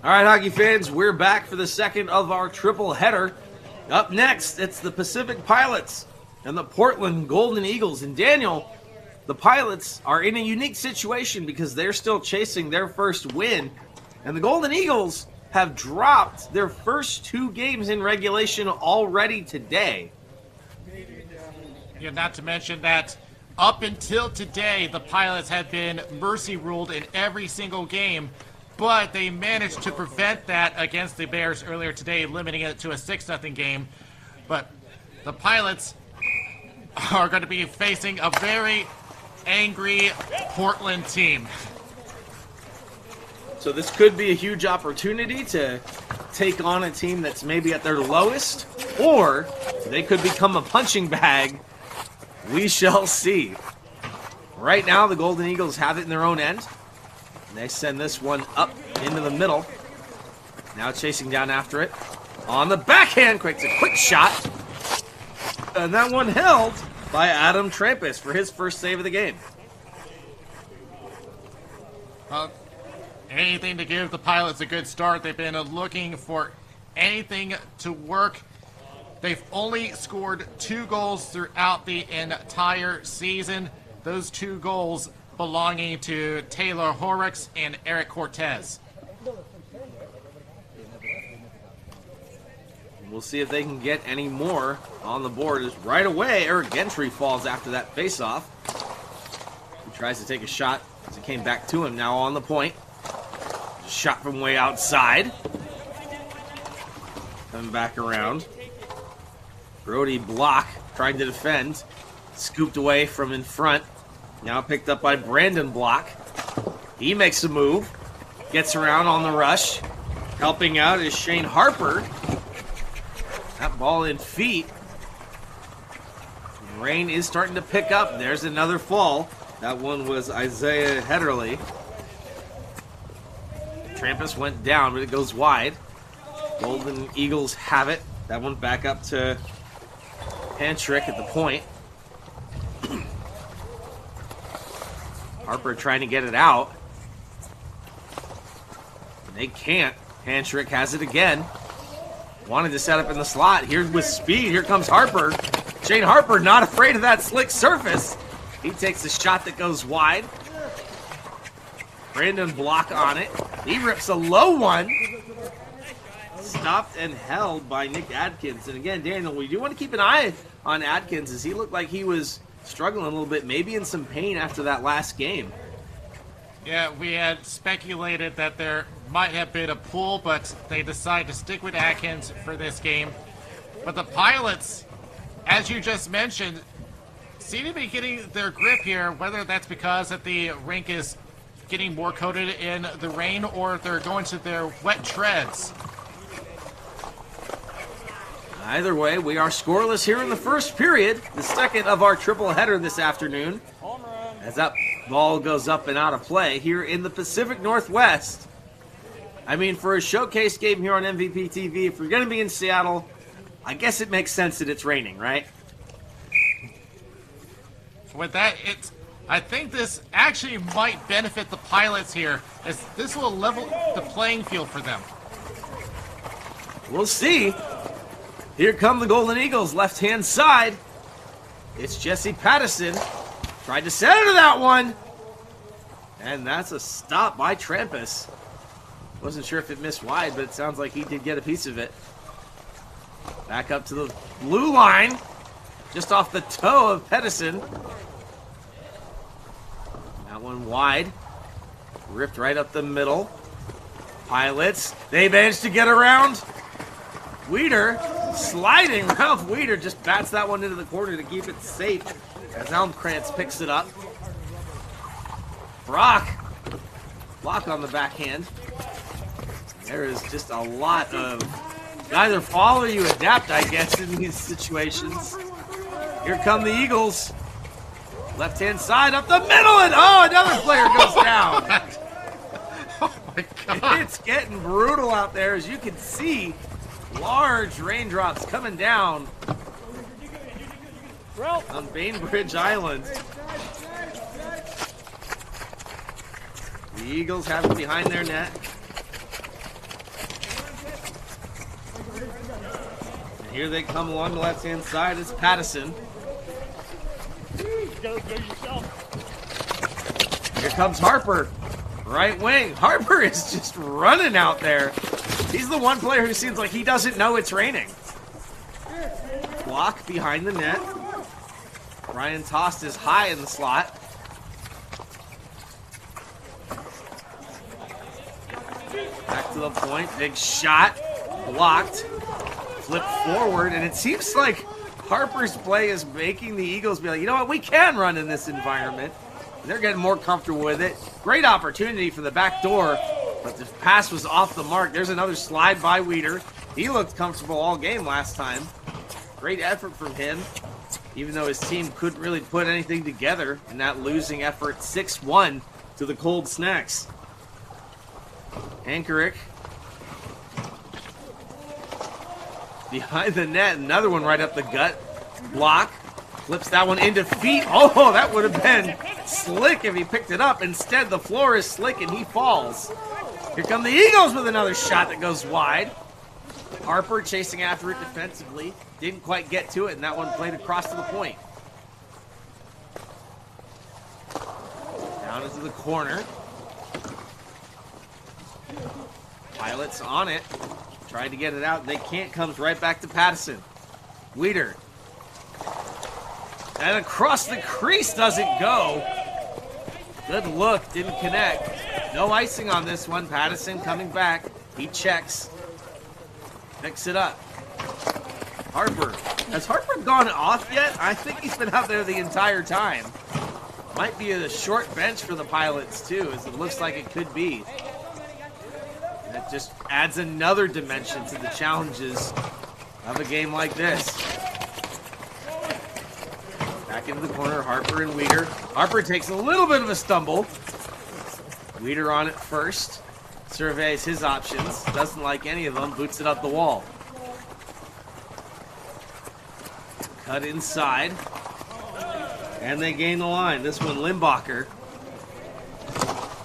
All right, hockey fans, we're back for the second of our triple header. Up next, it's the Pacific Pilots and the Portland Golden Eagles. And Daniel, the Pilots are in a unique situation because they're still chasing their first win. And the Golden Eagles have dropped their first 2 games in regulation already today. Yeah, not to mention that up until today, the Pilots had been mercy ruled in every single game, but they managed to prevent that against the Bears earlier today, limiting it to a 6-0 game. But the Pilots are going to be facing a very angry Portland team. So this could be a huge opportunity to take on a team that's maybe at their lowest, or they could become a punching bag. We shall see. Right now, the Golden Eagles have it in their own end. They send this one up into the middle. Now chasing down after it. On the backhand, it's a quick shot. And that one held by Adam Trampus for his first save of the game. Anything to give the Pilots a good start. They've been looking for anything to work. They've only scored 2 goals throughout the entire season. Those 2 goals belonging to Taylor Horrocks and Eric Cortez. We'll see if they can get any more on the board. As right away, Eric Gentry falls after that faceoff. He tries to take a shot as it came back to him. Now on the point. Shot from way outside. Coming back around. Brody Block trying to defend. Scooped away from in front. Now picked up by Brandon Block. He makes a move. Gets around on the rush. Helping out is Shane Harper. That ball in feet. Rain is starting to pick up. There's another fall. That one was Isaiah Hederle. Trampus went down, but it goes wide. Golden Eagles have it. That one back up to Pantrick at the point. Harper trying to get it out. They can't. Pantrick has it again. Wanted to set up in the slot. Here with speed. Here comes Harper. Shane Harper not afraid of that slick surface. He takes a shot that goes wide. Brandon Block on it. He rips a low one. Stopped and held by Nick Adkins. And again, Daniel, we do want to keep an eye on Adkins as he looked like he was struggling a little bit, maybe in some pain after that last game. Yeah, we had speculated that there might have been a pull, but they decided to stick with Atkins for this game. But the Pilots, as you just mentioned, seem to be getting their grip here, whether that's because that the rink is getting more coated in the rain or if they're going to their wet treads. Either way, we are scoreless here in the first period, the second of our triple header this afternoon. As that ball goes up and out of play here in the Pacific Northwest. I mean, for a showcase game here on MVP TV, if you're going to be in Seattle, I guess it makes sense that it's raining, right? With that, I think this actually might benefit the Pilots here, as this will level the playing field for them. We'll see. Here come the Golden Eagles, left-hand side. It's Jesse Pattison. Tried to center to that one. And that's a stop by Trampus. Wasn't sure if it missed wide, but it sounds like he did get a piece of it. Back up to the blue line. Just off the toe of Pattison. That one wide. Ripped right up the middle. Pilots, they managed to get around. Weeder, sliding. Ralph Weeder just bats that one into the corner to keep it safe as Elmkrantz picks it up. Brock, block on the backhand. There is just a lot of either follow or you adapt, I guess, in these situations. Here come the Eagles. Left-hand side up the middle, and oh, another player goes down. Oh my God. It's getting brutal out there, as you can see. Large raindrops coming down on Bainbridge Island. The Eagles have it behind their net. Here they come along the left-hand side. It's Pattison. Here comes Harper. Right wing. Harper is just running out there. He's the one player who seems like he doesn't know it's raining. Block behind the net. Ryan Tost is high in the slot. Back to the point. Big shot. Blocked. Flip forward. And it seems like Harper's play is making the Eagles be like, you know what? We can run in this environment. And they're getting more comfortable with it. Great opportunity for the back door. But the pass was off the mark. There's another slide by Weeder. He looked comfortable all game last time. Great effort from him, even though his team couldn't really put anything together in that losing effort. 6-1 to the Cold Snacks. Ankerick behind the net. Another one right up the gut. Block. Flips that one into feet. Oh, that would have been slick if he picked it up. Instead, the floor is slick and he falls. Here come the Eagles with another shot that goes wide. Harper chasing after it defensively. Didn't quite get to it, and that one played across to the point. Down into the corner. Pilots on it. Tried to get it out. They can't. Comes right back to Pattison. Weeder. And across the crease doesn't go. Good look. Didn't connect. No icing on this one. Pattison coming back. He checks. Picks it up. Harper. Has Harper gone off yet? I think he's been out there the entire time. Might be a short bench for the Pilots, too, as it looks like it could be. That just adds another dimension to the challenges of a game like this. Back into the corner, Harper and Weeder. Harper takes a little bit of a stumble. Weeder on it first. Surveys his options. Doesn't like any of them. Boots it up the wall. Cut inside. And they gain the line. This one, Limbacher.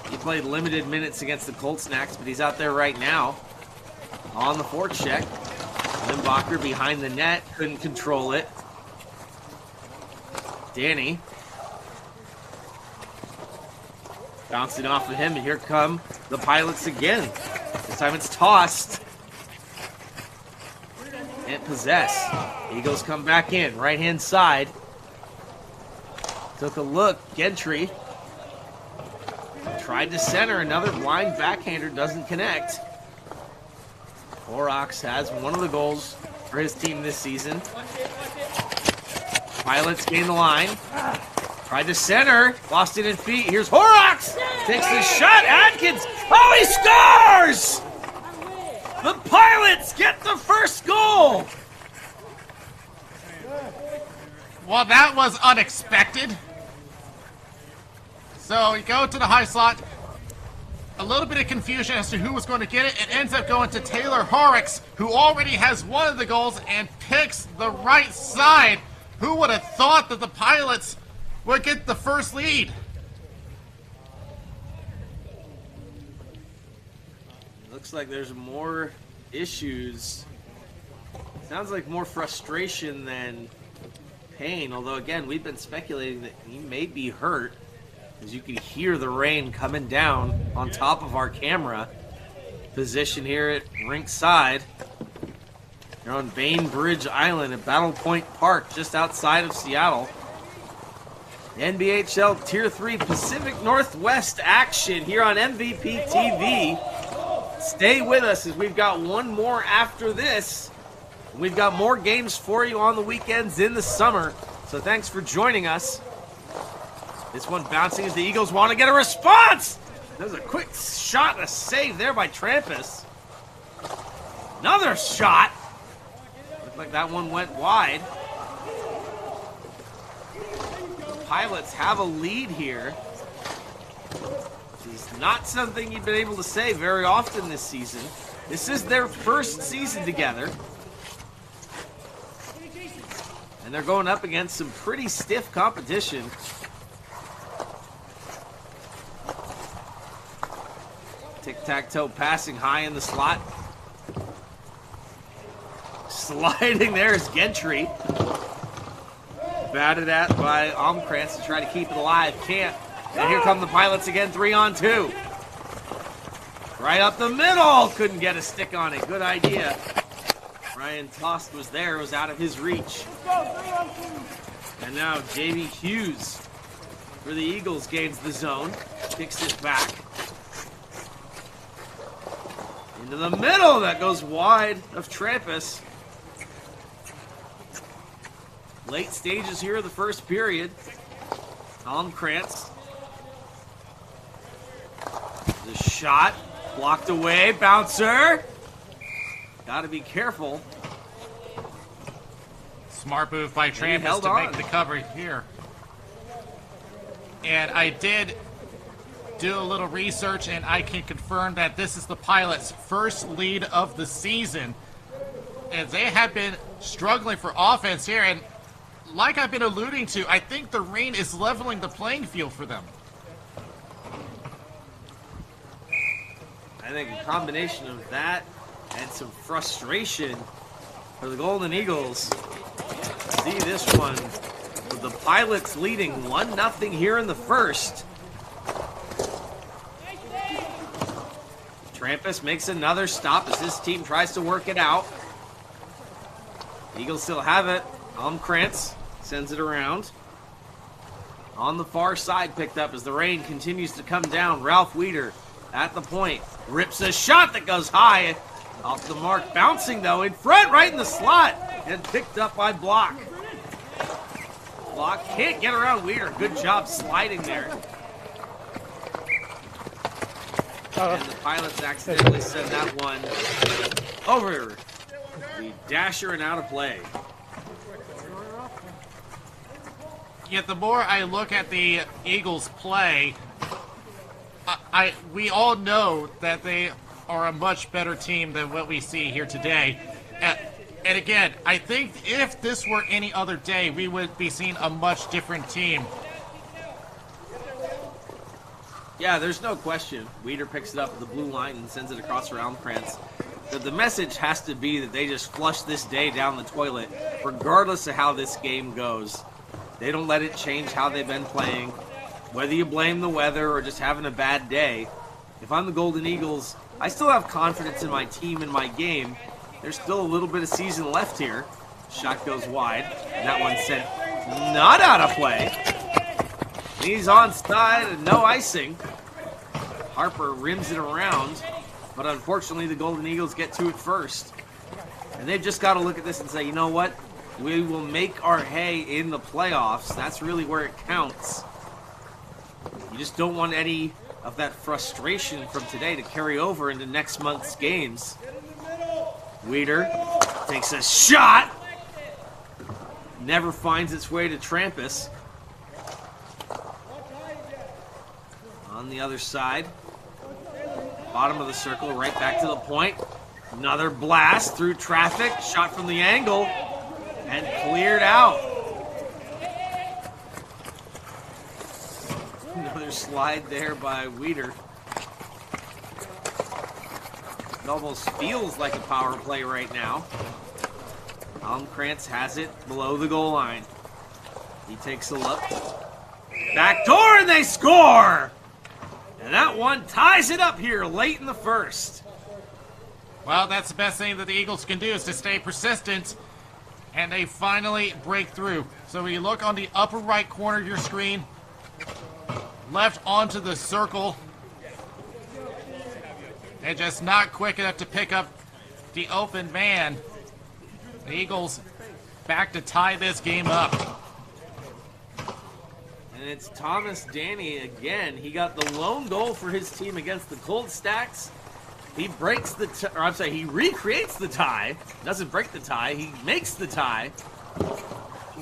He played limited minutes against the Cold Snacks, but he's out there right now on the forecheck. Limbacher behind the net. Couldn't control it. Danny. Bouncing off of him, and here come the Pilots again. This time it's tossed. And possess. Eagles come back in, right-hand side. Took a look, Gentry. Tried to center, another blind backhander, doesn't connect. Horrocks has one of the goals for his team this season. Pilots gain the line. Tried to center, lost it in feet. Here's Horrocks, takes the shot. Adkins, oh, he scores! The Pilots get the first goal. Well, that was unexpected. So we go to the high slot. A little bit of confusion as to who was going to get it. It ends up going to Taylor Horrocks, who already has one of the goals and picks the right side. Who would have thought that the Pilots would get the first lead? Looks like there's more issues. Sounds like more frustration than pain. Although, again, we've been speculating that he may be hurt, as you can hear the rain coming down on top of our camera position here at rink side. You're on Bainbridge Island at Battle Point Park, just outside of Seattle. NBHL Tier 3 Pacific Northwest action here on MVP TV. Stay with us as we've got one more after this. We've got more games for you on the weekends in the summer, so thanks for joining us. This one bouncing as the Eagles want to get a response. There's a quick shot and a save there by Trampus. Another shot. Looked like that one went wide. The Pilots have a lead here. Which is not something you've been able to say very often this season. This is their first season together. And they're going up against some pretty stiff competition. Tic-tac-toe passing high in the slot. sliding there is Gentry. Batted at by Almkrantz to try to keep it alive. Can't. And here come the Pilots again, 3-on-2. Right up the middle. Couldn't get a stick on it. Good idea. Ryan Tost was there. It was out of his reach. And now J.B. Hughes for the Eagles gains the zone. Kicks it back. Into the middle. That goes wide of Trampus. Late stages here of the first period. Almkrantz. The shot. Blocked away. Bouncer. Got to be careful. Smart move by Trampus to make the cover here. And I did do a little research, and I can confirm that this is the Pilots' first lead of the season. And they have been struggling for offense here. And like I've been alluding to, I think the rain is leveling the playing field for them. I think a combination of that and some frustration for the Golden Eagles. See this one with the Pilots leading 1-0 here in the first. Trampus makes another stop as his team tries to work it out. Eagles still have it. Almkrantz sends it around. On the far side picked up as the rain continues to come down. Ralph Weeder at the point. Rips a shot that goes high. Off the mark. Bouncing though in front right in the slot. And picked up by Block. Block can't get around Weeder. Good job sliding there. And the Pilots accidentally send that one over the dasher and out of play. Yet the more I look at the Eagles play, we all know that they are a much better team than what we see here today. And again, I think if this were any other day, we would be seeing a much different team. Yeah, there's no question. Weeder picks it up at the blue line and sends it across for Almkrantz. But the message has to be that they just flush this day down the toilet, regardless of how this game goes. They don't let it change how they've been playing. Whether you blame the weather or just having a bad day, if I'm the Golden Eagles, I still have confidence in my team and my game. There's still a little bit of season left here. Shot goes wide, and that one sent not out of play. He's onside and no icing. Harper rims it around, but unfortunately the Golden Eagles get to it first. And they've just got to look at this and say, you know what? We will make our hay in the playoffs. That's really where it counts. You just don't want any of that frustration from today to carry over into next month's games. Weeder takes a shot. Never finds its way to Trampus. On the other side, bottom of the circle, right back to the point. Another blast through traffic, shot from the angle, and cleared out. Another slide there by Weeder. It almost feels like a power play right now. Almkrantz has it below the goal line. He takes a look. Back door, and they score! And that one ties it up here late in the first. Well, that's the best thing that the Eagles can do is to stay persistent, and they finally break through. So when you look on the upper right corner of your screen, left onto the circle, and just not quick enough to pick up the open man. The Eagles back to tie this game up. And it's Thomas Danny again. He got the lone goal for his team against the Cold Stacks. He breaks the he recreates the tie. Doesn't break the tie. He makes the tie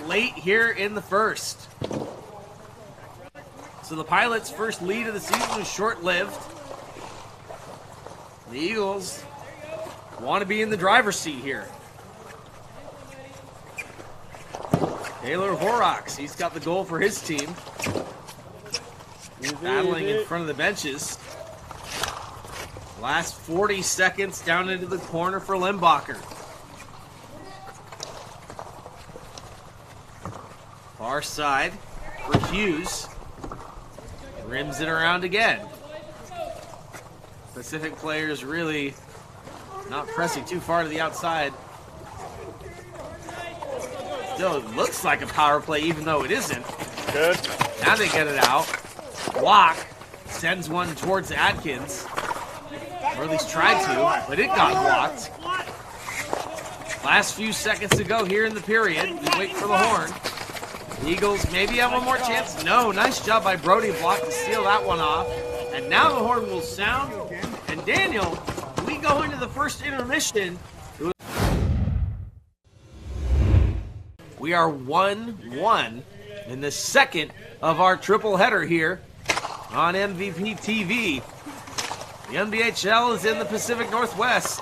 late here in the first. So the Pilots' first lead of the season was short-lived. The Eagles want to be in the driver's seat here. Taylor Horrocks, he's got the goal for his team. Battling in front of the benches. Last 40 seconds down into the corner for Limbacher. Far side for Hughes. Rims it around again. Pacific players really not pressing too far to the outside. Still, it looks like a power play, even though it isn't. Good. Now they get it out. Block sends one towards Atkins, or at least tried to, but it got blocked. Last few seconds to go here in the period. We wait for the horn. The Eagles maybe have one more chance. No, nice job by Brody Block to steal that one off. And now the horn will sound. And Daniel, we go into the first intermission. We are 1-1 in the second of our triple header here on MVP TV. The NBHL is in the Pacific Northwest,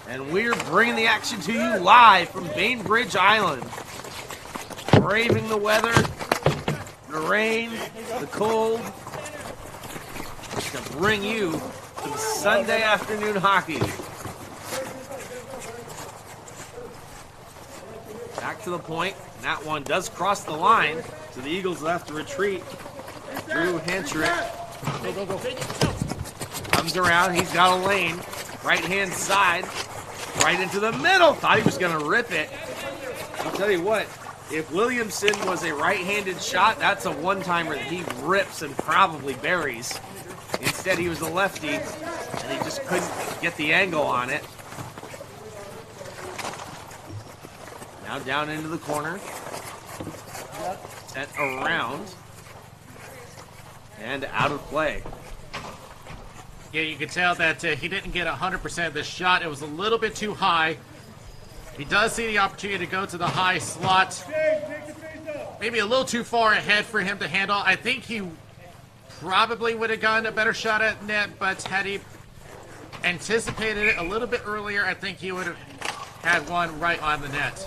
and we're bringing the action to you live from Bainbridge Island. Braving the weather, the rain, the cold, to bring you some Sunday afternoon hockey. Back to the point. That one does cross the line, so the Eagles will have to retreat. Drew Hentrick comes around. He's got a lane. Right-hand side. Right into the middle. Thought he was going to rip it. I'll tell you what. If Williamson was a right-handed shot, that's a one-timer that he rips and probably buries. Instead, he was a lefty, and he just couldn't get the angle on it. Now down into the corner. Sent around. And out of play. Yeah, you can tell that he didn't get 100% of the shot. It was a little bit too high. He does see the opportunity to go to the high slot. Maybe a little too far ahead for him to handle. I think he probably would have gotten a better shot at net, but had he anticipated it a little bit earlier, I think he would have had one right on the net.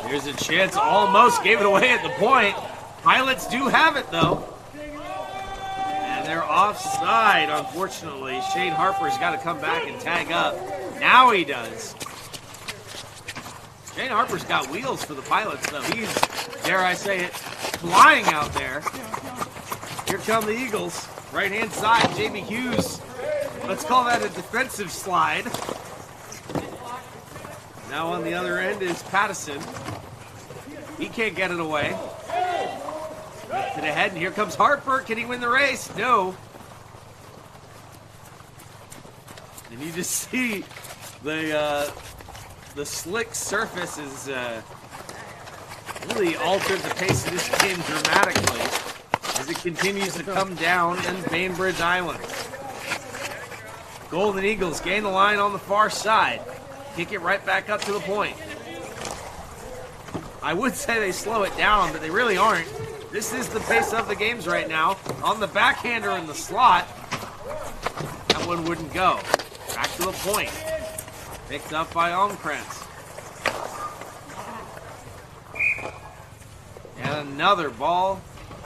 Here's a chance. Almost gave it away at the point. Pilots do have it, though. And they're offside, unfortunately. Shane Harper's got to come back and tag up. Now he does. Shane Harper's got wheels for the Pilots, though. He's, dare I say it, flying out there. Here come the Eagles. Right-hand side, Jamie Hughes. Let's call that a defensive slide. Now on the other end is Pattison. He can't get it away. Up to the head, and here comes Harper. Can he win the race? No. And you just see the slick surface is really altered the pace of this game dramatically as it continues to come down in Bainbridge Island. Golden Eagles gain the line on the far side. Kick it right back up to the point. I would say they slow it down, but they really aren't. This is the pace of the games right now. On the backhander in the slot, that one wouldn't go. Back to the point. Picked up by Almkrantz. And another ball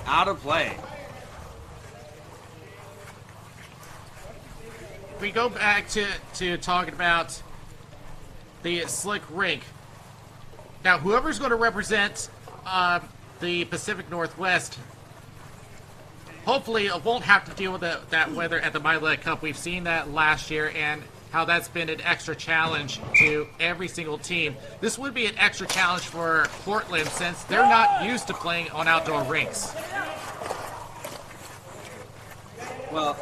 out of play. If we go back to talking about the slick rink. Now, whoever's going to represent the Pacific Northwest, hopefully won't have to deal with that weather at the Milet Cup. We've seen that last year and how that's been an extra challenge to every single team. This would be an extra challenge for Portland since they're not used to playing on outdoor rinks. Well,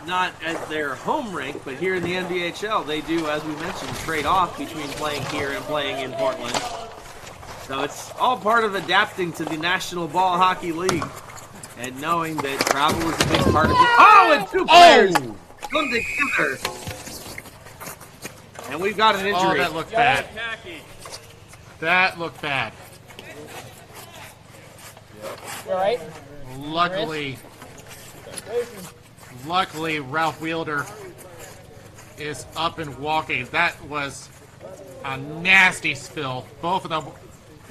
not at their home rink, but here in the NBHL, they do, as we mentioned, trade off between playing here and playing in Portland. So it's all part of adapting to the National Ball Hockey League and knowing that travel is a big part of it. Oh, and two players come together. And we've got an injury. Oh, that looked bad. That looked bad. You all right? Luckily, Ralph Wielder is up and walking. That was a nasty spill. Both of them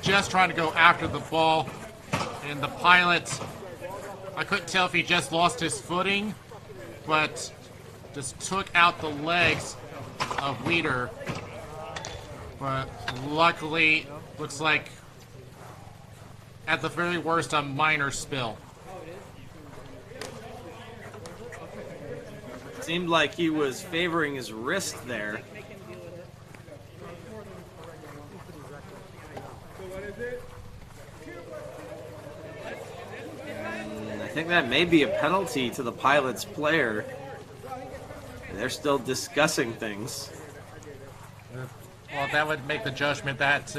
just trying to go after the ball. And the pilot, I couldn't tell if he just lost his footing, but just took out the legs of Wieder. But luckily, looks like at the very worst, a minor spill. Seemed like he was favoring his wrist there. And I think that may be a penalty to the Pilots player. They're still discussing things. Well, that would make the judgment that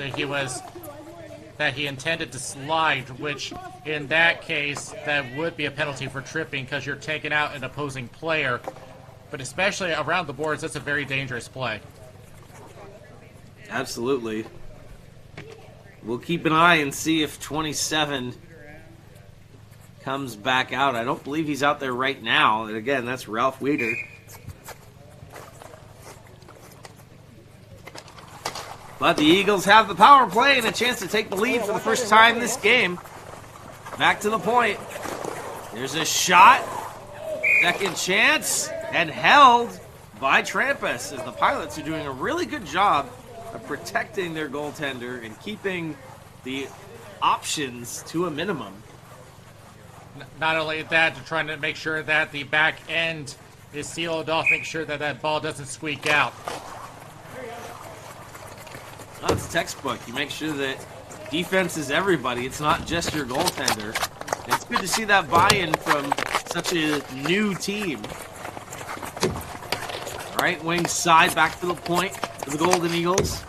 he intended to slide, which in that case, that would be a penalty for tripping because you're taking out an opposing player. But especially around the boards, that's a very dangerous play. Absolutely. We'll keep an eye and see if 27 comes back out. I don't believe he's out there right now. And again, that's Ralph Weeder. But the Eagles have the power play and a chance to take the lead for the first time this game. Back to the point. There's a shot. Second chance. And held by Trampas, as the Pilots are doing a really good job of protecting their goaltender and keeping the options to a minimum. Not only that, they're trying to make sure that the back end is sealed off, make sure that that ball doesn't squeak out. Well, it's textbook. You make sure that defense is everybody. It's not just your goaltender. And it's good to see that buy-in from such a new team. Right wing side back to the point for the Golden Eagles.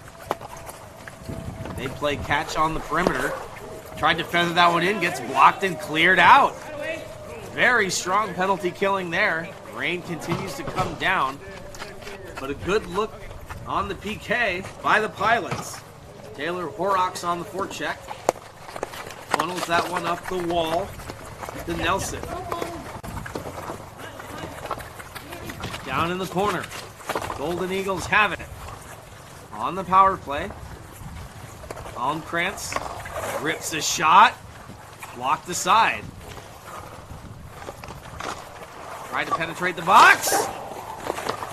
They play catch on the perimeter. Tried to feather that one in, gets blocked and cleared out. Very strong penalty killing there. Rain continues to come down. But a good look on the PK by the Pilots. Taylor Horrocks on the forecheck. Funnels that one up the wall to Nelson. Down in the corner. Golden Eagles have it. On the power play. Almkrantz rips a shot. Blocked aside. Tried to penetrate the box.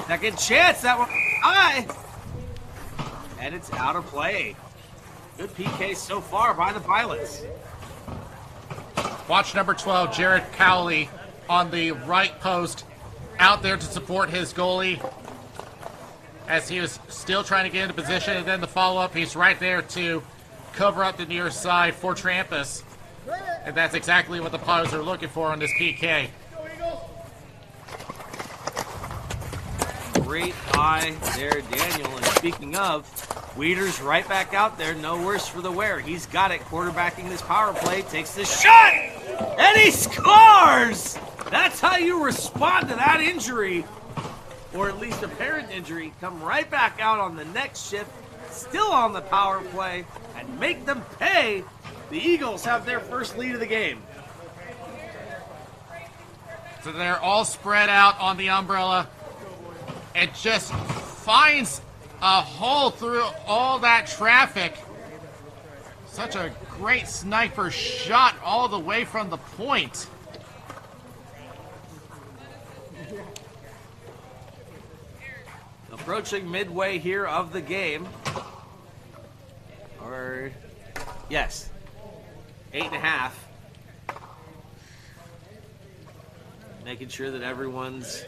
Second chance. That one high. And it's out of play. Good PK so far by the Pilots. Watch number 12, Jared Cowley, on the right post, out there to support his goalie as he was still trying to get into position. And then the follow-up, he's right there to cover up the near side for Trampas. And that's exactly what the Pilots are looking for on this PK. Great eye there, Daniel. And speaking of, Weeder's right back out there. No worse for the wear. He's got it. Quarterbacking this power play. Takes the shot. And he scores! That's how you respond to that injury. Or at least apparent injury. Come right back out on the next shift. Still on the power play. And make them pay. The Eagles have their first lead of the game. So they're all spread out on the umbrella. It just finds a hole through all that traffic. Such a great sniper shot all the way from the point. Approaching midway here of the game. Or, yes, 8.5. Making sure that everyone's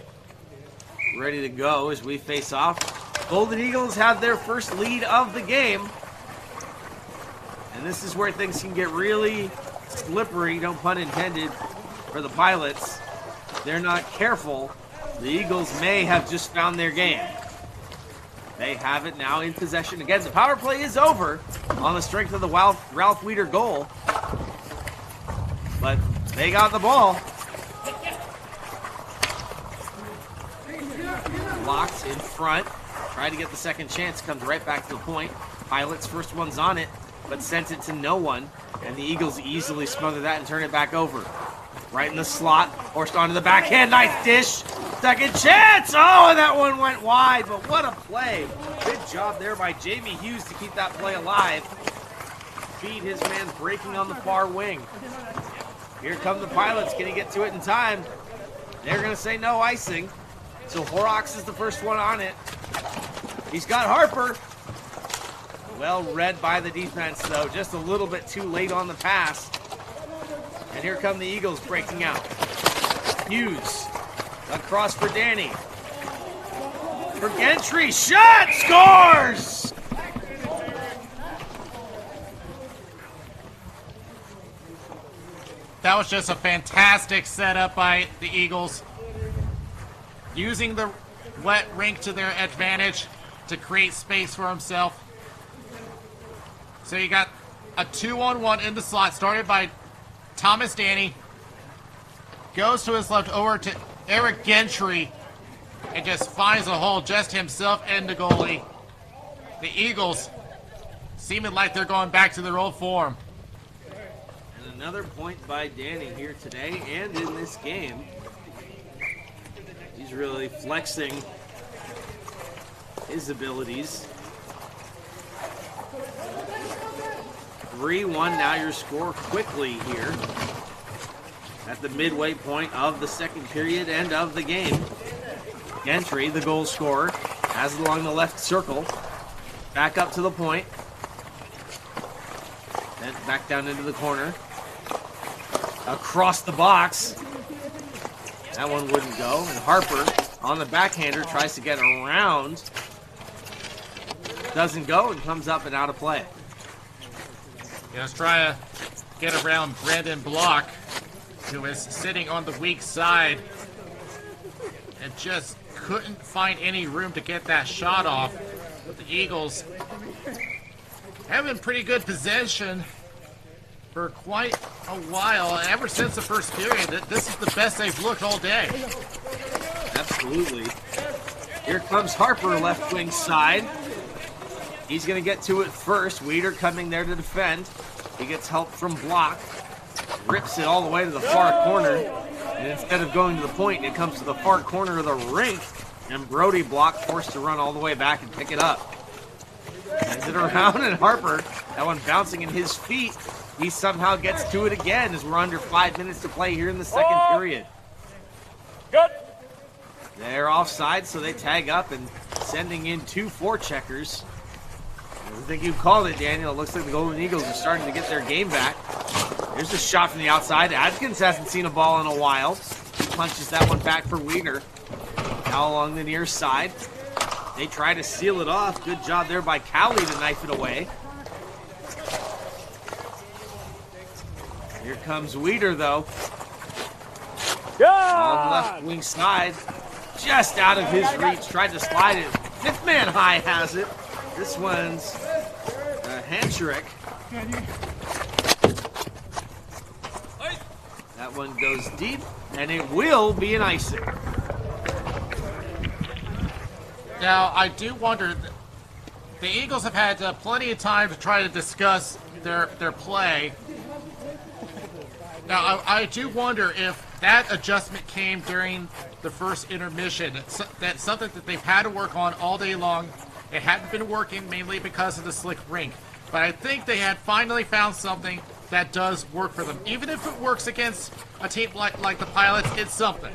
ready to go as we face off. Golden Eagles have their first lead of the game. And this is where things can get really slippery, no pun intended, for the Pilots. They're not careful. The Eagles may have just found their game. They have it now in possession. Again, the power play is over on the strength of the Ralph Weeder goal. But they got the ball. Locked in front. Tried to get the second chance. Comes right back to the point. Pilots first one's on it, but sent it to no one. And the Eagles easily smother that and turn it back over. Right in the slot. Forced onto the backhand. Nice dish. Second chance. Oh, and that one went wide. But what a play. Good job there by Jamie Hughes to keep that play alive. Feed his man breaking on the far wing. Here come the Pilots. Can he get to it in time? They're going to say no icing. So Horrocks is the first one on it. He's got Harper. Well read by the defense, though. Just a little bit too late on the pass. And here come the Eagles breaking out. Hughes across for Danny. For Gentry, shot, scores! That was just a fantastic setup by the Eagles. Using the wet rink to their advantage to create space for himself. So you got a 2-on-1 in the slot, started by Thomas Danny. Goes to his left over to Eric Gentry and just finds a hole, just himself and the goalie. The Eagles seeming like they're going back to their old form. And another point by Danny here today and in this game. He's really flexing his abilities. 3-1 now your score quickly here at the midway point of the second period and of the game. Gentry, the goal scorer, has it along the left circle. Back up to the point. Then back down into the corner. Across the box. That one wouldn't go. And Harper on the backhander tries to get around. Doesn't go and comes up and out of play. Yeah, let's try to get around Brandon Block, who is sitting on the weak side and just couldn't find any room to get that shot off. But the Eagles having pretty good possession for quite a while. Ever since the first period, this is the best they've looked all day. Absolutely. Here comes Harper, left wing side. He's going to get to it first. Weeder coming there to defend. He gets help from Block. Rips it all the way to the far corner. And instead of going to the point, it comes to the far corner of the rink. And Brody Block forced to run all the way back and pick it up. Sends it around, and Harper, that one bouncing in his feet. He somehow gets to it again as we're under 5 minutes to play here in the second period. Good. They're offside, so they tag up and sending in 2 forecheckers. I think you called it, Daniel. It looks like the Golden Eagles are starting to get their game back. There's a shot from the outside. Adkins hasn't seen a ball in a while. He punches that one back for Weeder. Now along the near side. They try to seal it off. Good job there by Cowley to knife it away. Here comes Weeder, though. Good. On the left wing side. Just out of his reach. Tried to slide it. Fifth man high has it. This one's Hancherick. That one goes deep, and it will be an icing. Now, I do wonder, the Eagles have had plenty of time to try to discuss their play. Now, I do wonder if that adjustment came during the first intermission. That's something that they've had to work on all day long. It hadn't been working mainly because of the slick rink. But I think they had finally found something that does work for them. Even if it works against a team like the Pilots, it's something.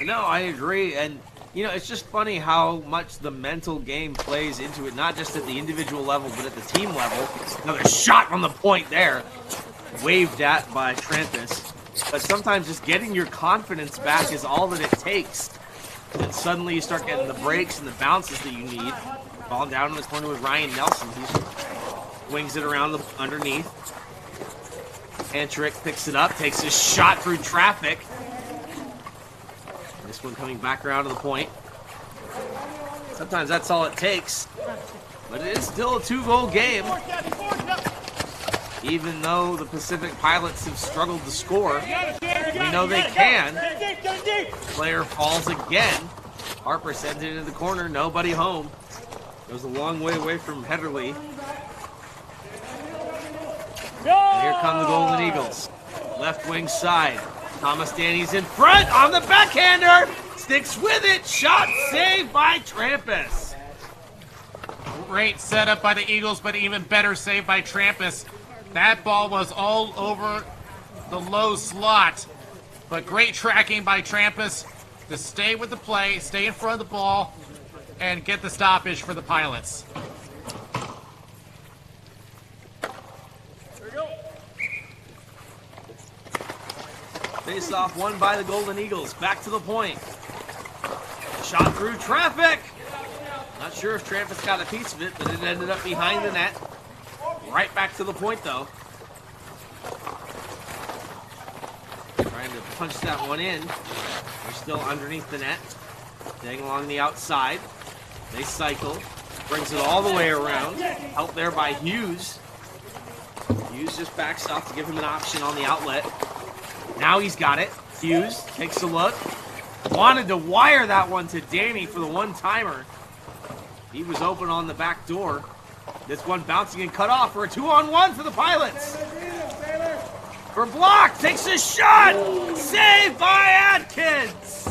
No, I agree. And, you know, it's just funny how much the mental game plays into it, not just at the individual level, but at the team level. Another shot on the point there, waved at by Trampus. But sometimes just getting your confidence back is all that it takes. And suddenly you start getting the breaks and the bounces that you need. Ball down in the corner with Ryan Nelson. He wings it around underneath. Antrick picks it up, takes his shot through traffic. This one coming back around to the point. Sometimes that's all it takes. But it is still a 2-goal game. Even though the Pacific Pilots have struggled to score, we know they can. Player falls again. Harper sends it into the corner. Nobody home. Goes a long way away from Heatherly. And here come the Golden Eagles. Left wing side. Thomas Danny's in front on the backhander. Sticks with it. Shot saved by Trampus. Great setup by the Eagles, but even better save by Trampus. That ball was all over the low slot. But great tracking by Trampus to stay with the play, stay in front of the ball, and get the stoppage for the Pilots. Face off won by the Golden Eagles. Back to the point. Shot through traffic. Not sure if Trampus got a piece of it, but it ended up behind the net. Right back to the point, though. Trying to punch that one in. They're still underneath the net. Staying along the outside. They cycle. Brings it all the way around. Helped there by Hughes. Hughes just backs off to give him an option on the outlet. Now he's got it. Hughes takes a look. Wanted to wire that one to Danny for the one-timer. He was open on the back door. This one bouncing and cut off for a 2-on-1 for the Pilots. For block, takes a shot. Saved by Atkins.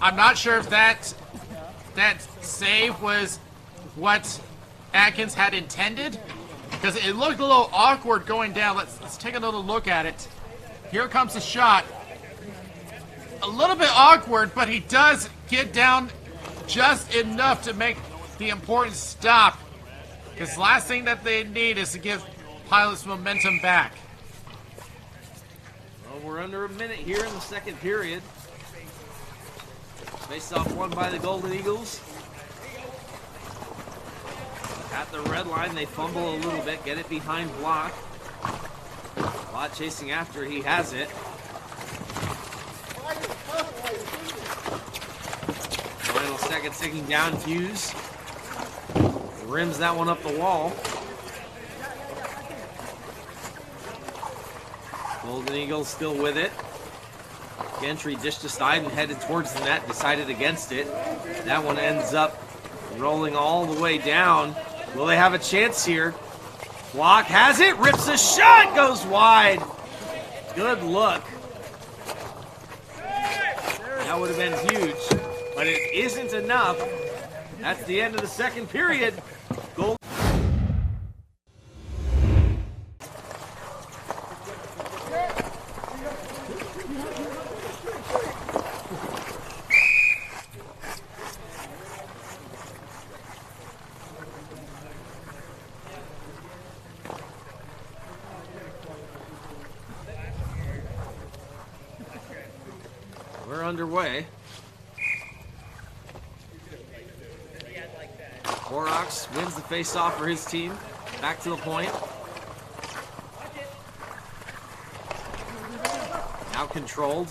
I'm not sure if that save was what Atkins had intended, because it looked a little awkward going down. Let's take another look at it. Here comes the shot. A little bit awkward, but he does get down just enough to make the important stop. Because the last thing that they need is to give Pilots momentum back. Well, we're under a minute here in the second period. Face-off won by the Golden Eagles. At the red line, they fumble a little bit, get it behind block. Watt chasing after, he has it. Final second ticking down, Hughes. Rims that one up the wall. Golden Eagles still with it. Gentry dished aside and headed towards the net, decided against it. That one ends up rolling all the way down. Will they have a chance here? Block has it, rips a shot, goes wide. Good look. That would have been huge, but it isn't enough. That's the end of the second period. Goal. We're underway. Horrocks wins the face-off for his team. Back to the point. Now controlled.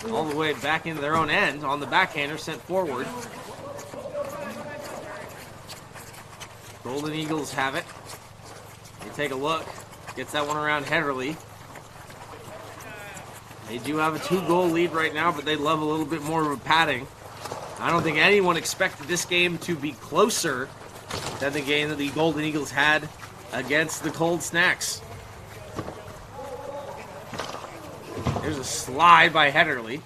All the way back into their own end on the backhander, sent forward. Golden Eagles have it. They take a look. Gets that one around Heatherly. They do have a 2-goal lead right now, but they'd love a little bit more of a padding. I don't think anyone expected this game to be closer than the game that the Golden Eagles had against the Cold Snacks. There's a slide by Heatherly.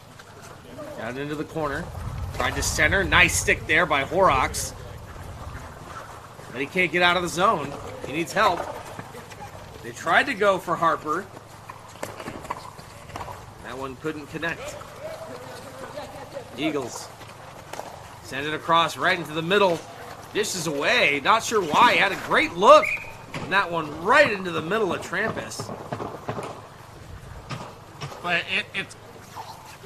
Down into the corner. Tried to center. Nice stick there by Horrocks. But he can't get out of the zone. He needs help. They tried to go for Harper. That one couldn't connect. Eagles send it across right into the middle. Dishes away. Not sure why. He had a great look. And that one right into the middle of Trampus. But it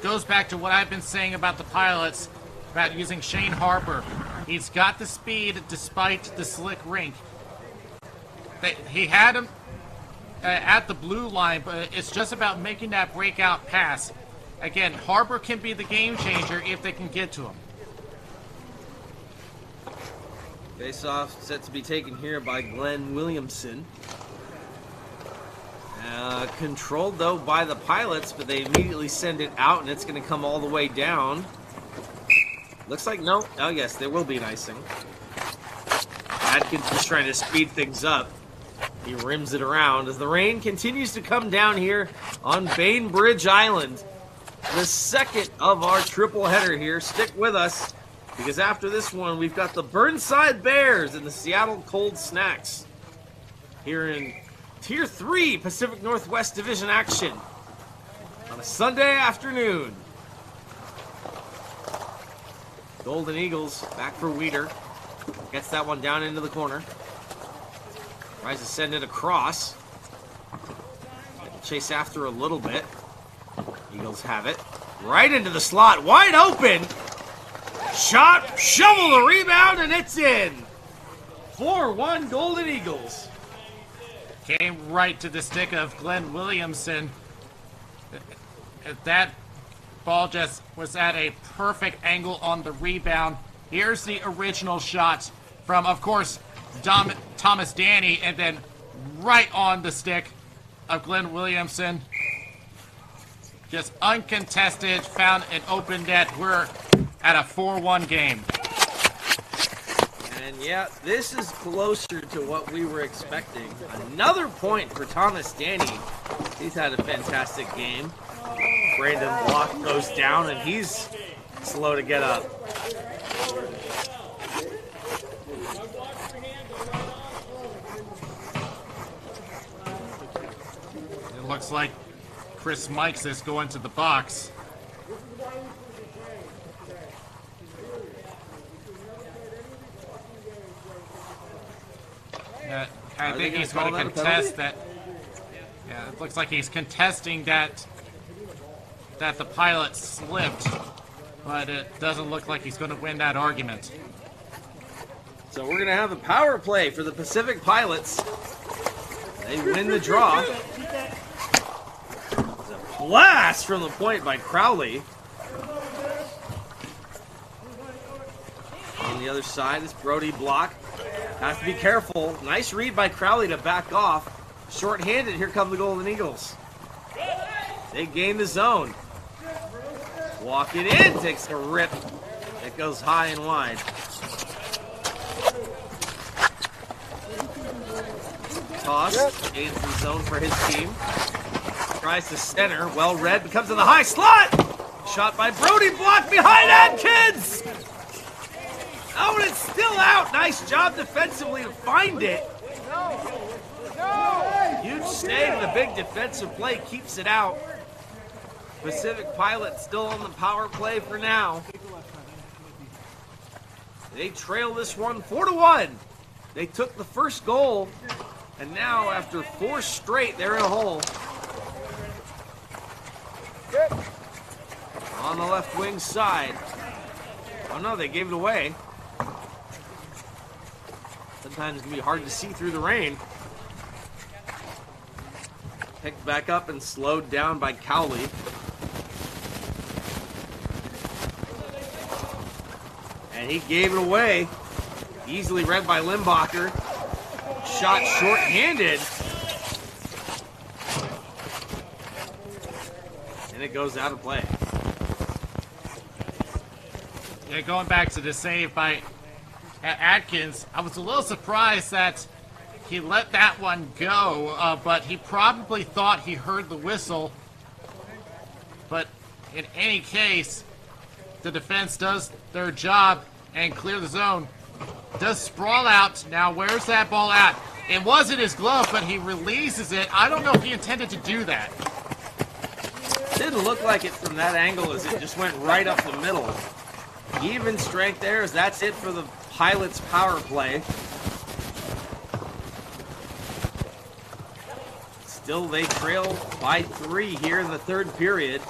goes back to what I've been saying about the Pilots, about using Shane Harper. He's got the speed despite the slick rink. He had him at the blue line, but it's just about making that breakout pass. Again, Harper can be the game changer if they can get to him. Face-off set to be taken here by Glenn Williamson. Controlled, though, by the Pilots, but they immediately send it out, and it's going to come all the way down. Looks like no. Oh, yes, there will be an icing. Atkins is trying to speed things up. He rims it around as the rain continues to come down here on Bainbridge Island. The second of our triple header here. Stick with us, because after this one, we've got the Burnside Bears and the Seattle Cold Snacks here in Tier 3 Pacific Northwest Division action. on a Sunday afternoon. Golden Eagles back for Weeder. Gets that one down into the corner. Tries to send it across. Chase after a little bit. Eagles have it. Right into the slot. Wide open. Shot. Shovel the rebound, and it's in. 4-1 Golden Eagles. Came right to the stick of Glenn Williamson. That ball just was at a perfect angle on the rebound. Here's the original shot from, of course, Thomas Danny, and then right on the stick of Glenn Williamson. Just uncontested, found an open net. We're at a 4-1 game. And yeah, this is closer to what we were expecting. Another point for Thomas Danny. He's had a fantastic game. Brandon Block goes down, and he's slow to get up. It looks like Chris Mikes is going to the box. I think he's going to contest that. Yeah, it looks like he's contesting that the pilot slipped, but it doesn't look like he's going to win that argument. So we're going to have a power play for the Pacific Pilots. They win the draw. It's a blast from the point by Crowley. On the other side is Brody Block. Has to be careful. Nice read by Crowley to back off. Short-handed, here come the Golden Eagles. They gain the zone. Walk it in, takes a rip. It goes high and wide. Toss, gains the zone for his team. Tries to center, well read, comes to the high slot. Shot by Brody, blocked behind Adkins. Oh, and it's still out. Nice job defensively to find it. Huge save, the big defensive play keeps it out. Pacific Pilots still on the power play for now. They trail this one 4-1. They took the first goal, and now after 4 straight, they're in a hole. On the left wing side. Oh no, they gave it away. Sometimes it can be hard to see through the rain. Picked back up and slowed down by Cowley. And he gave it away. Easily read by Limbacher. Shot short-handed. And it goes out of play. Yeah, going back to the save by Atkins, I was a little surprised that he let that one go, but he probably thought he heard the whistle. But in any case, the defense does their job and clear the zone. Does sprawl out. Now, where's that ball at? It was in his glove, but he releases it. I don't know if he intended to do that. Didn't look like it from that angle as it just went right up the middle. Even strength there as that's it for the Pilots power play. Still they trail by 3 here in the 3rd period.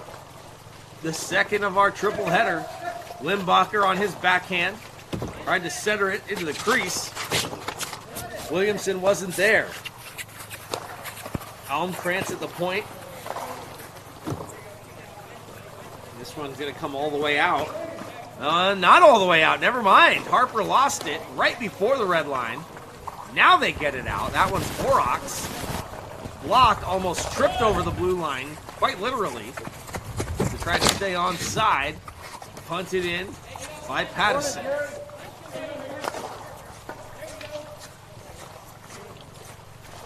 The second of our triple header. Limbacher on his backhand. Tried to center it into the crease. Williamson wasn't there. Almkrantz at the point. This one's going to come all the way out. Not all the way out. Never mind. Harper lost it right before the red line. Now they get it out. That one's Horrocks. Blocked, almost tripped over the blue line, quite literally. To try to stay onside. Punted in by Patterson.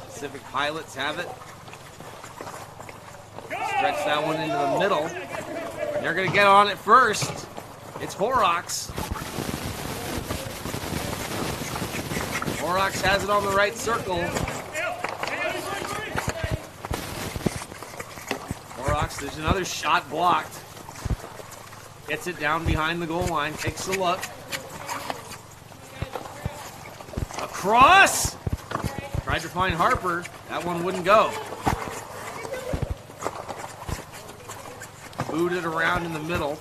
Pacific Pilots have it. Stretch that one into the middle. They're going to get on it first. It's Horrocks. Horrocks has it on the right circle. Horrocks works. There's another shot blocked. Gets it down behind the goal line. Takes a look. Across! Tried to find Harper. That one wouldn't go. Booted around in the middle.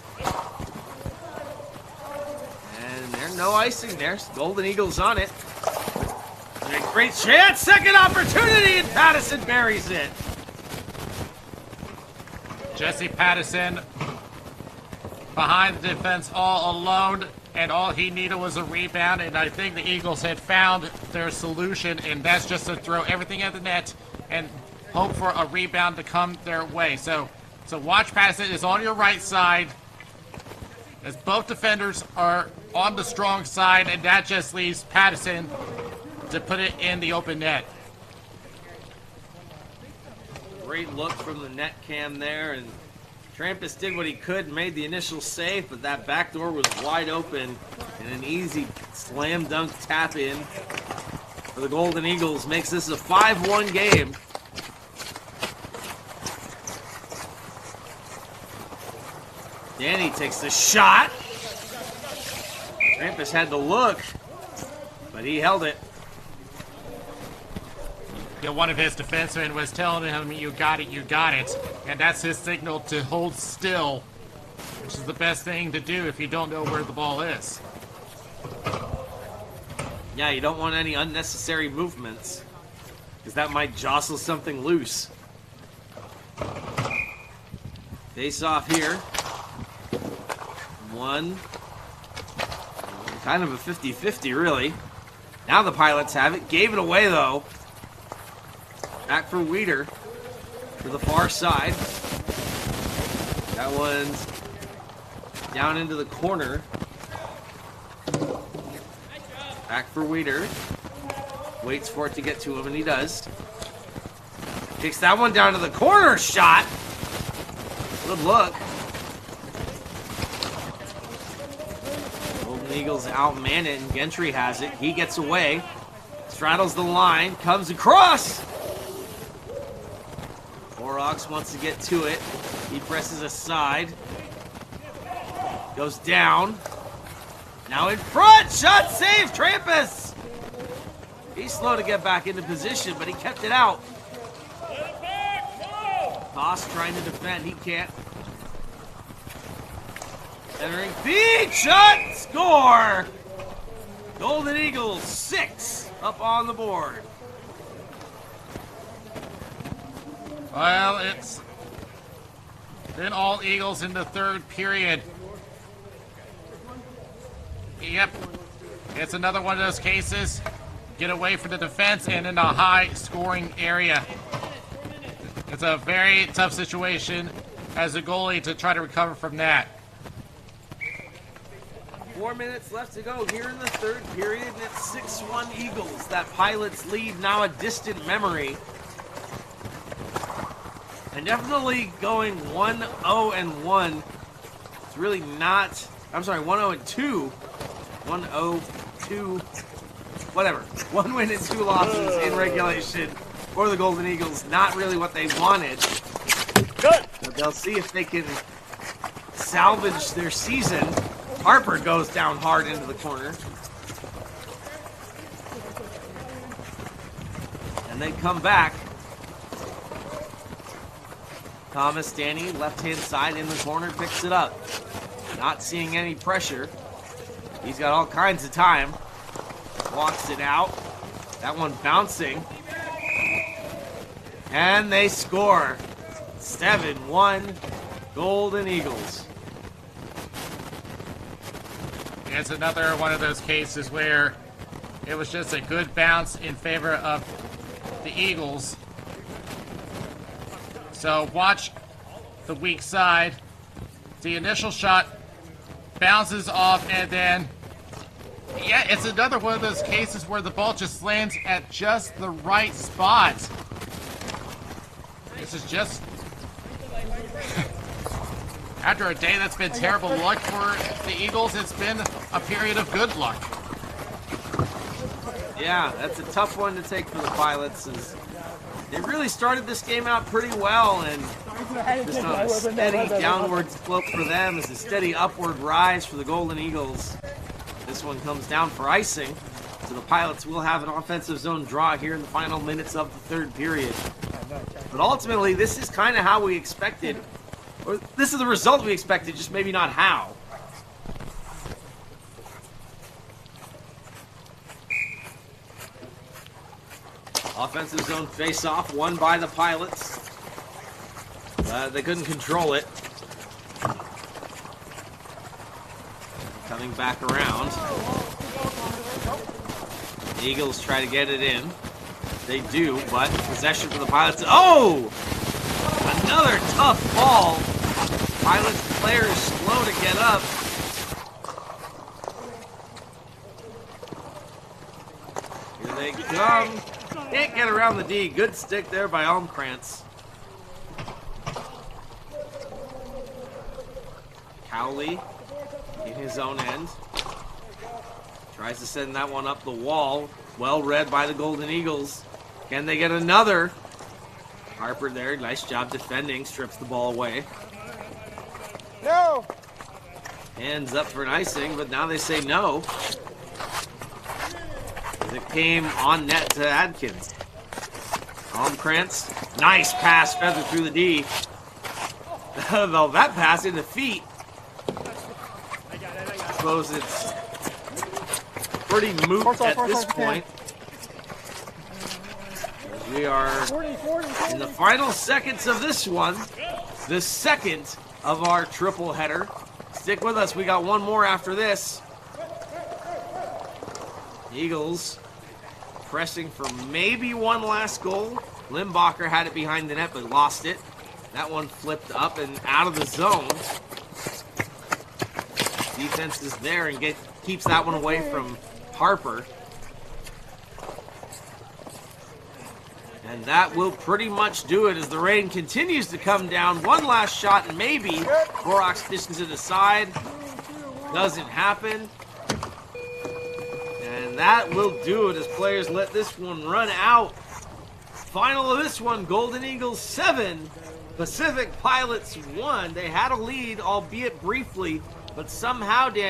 And there's no icing there. Golden Eagles on it. And a great chance. Second opportunity, and Patterson buries it. Jesse Patterson behind the defense all alone, and all he needed was a rebound, and I think the Eagles had found their solution, and that's just to throw everything at the net and hope for a rebound to come their way. So watch Patterson is on your right side as both defenders are on the strong side, and that just leaves Patterson to put it in the open net. Great look from the net cam there, and Trampus did what he could, made the initial save, but that back door was wide open, and an easy slam dunk tap in for the Golden Eagles makes this a 5-1 game. Danny takes the shot. Trampus had to look, but he held it. Yeah, one of his defensemen was telling him, you got it, and that's his signal to hold still, which is the best thing to do if you don't know where the ball is. Yeah, you don't want any unnecessary movements, because that might jostle something loose. Face off here. One. Kind of a 50-50, really. Now the Pilots have it. Gave it away, though. Back for Weeder to the far side. That one's down into the corner. Back for Weeder. Waits for it to get to him, and he does. Takes that one down to the corner. Shot. Good look. Golden Eagles outman it, and Gentry has it. He gets away. Straddles the line. Comes across. Orox wants to get to it. He presses aside. Goes down. Now in front. Shot save. Trampus. He's slow to get back into position, but he kept it out. Haas trying to defend. He can't. Entering feed. Shot. Score. Golden Eagles 6 up on the board. Well, it's been all Eagles in the third period. Yep, it's another one of those cases. Get away from the defense and in a high-scoring area. It's a very tough situation as a goalie to try to recover from that. 4 minutes left to go here in the third period, and it's 6-1 Eagles. That Pilots lead now a distant memory. And definitely going 1-0-1. It's really not. I'm sorry, 1-0-2. 1-0-2. Whatever. 1 win and 2 losses in regulation for the Golden Eagles. Not really what they wanted. Good. But they'll see if they can salvage their season. Harper goes down hard into the corner. And they come back. Thomas, Danny, left-hand side in the corner, picks it up. Not seeing any pressure. He's got all kinds of time. Walks it out. That one bouncing. And they score. 7-1 Golden Eagles. It's another one of those cases where it was just a good bounce in favor of the Eagles. So watch the weak side. The initial shot bounces off, and then, yeah, it's another one of those cases where the ball just lands at just the right spot. This is just after a day that's been terrible luck for the Eagles, it's been a period of good luck. Yeah, that's a tough one to take for the Pilots. They really started this game out pretty well, and Just on a steady downward slope for them is a steady upward rise for the Golden Eagles. This one comes down for icing. So the Pilots will have an offensive zone draw here in the final minutes of the third period. But ultimately, this is kind of how we expected, or this is the result we expected, just maybe not how. Offensive zone face-off, won by the Pilots. They couldn't control it. Coming back around. The Eagles try to get it in. They do, but possession for the Pilots. Oh! Another tough ball. Pilots players slow to get up. Here they come. Can't get around the D. Good stick there by Almkrantz. Cowley in his own end. Tries to send that one up the wall. Well read by the Golden Eagles. Can they get another? Harper there, nice job defending. Strips the ball away. No! Hands up for an icing, but now they say no. It came on net to Adkins. Almkrantz, nice pass feather through the D. Though that pass in the feet. I suppose it's pretty moot at this point. We are in the final seconds of this one. The second of our triple header. Stick with us, we got one more after this. Eagles pressing for maybe one last goal. Limbacher had it behind the net but lost it. That one flipped up and out of the zone. Defense is there and keeps that one away from Harper. And that will pretty much do it as the rain continues to come down. One last shot and maybe Borax dishes it aside. Doesn't happen. And that will do it as players let this one run out. Final of this one, Golden Eagles 7, Pacific Pilots 1. They had a lead, albeit briefly, but somehow, Dan,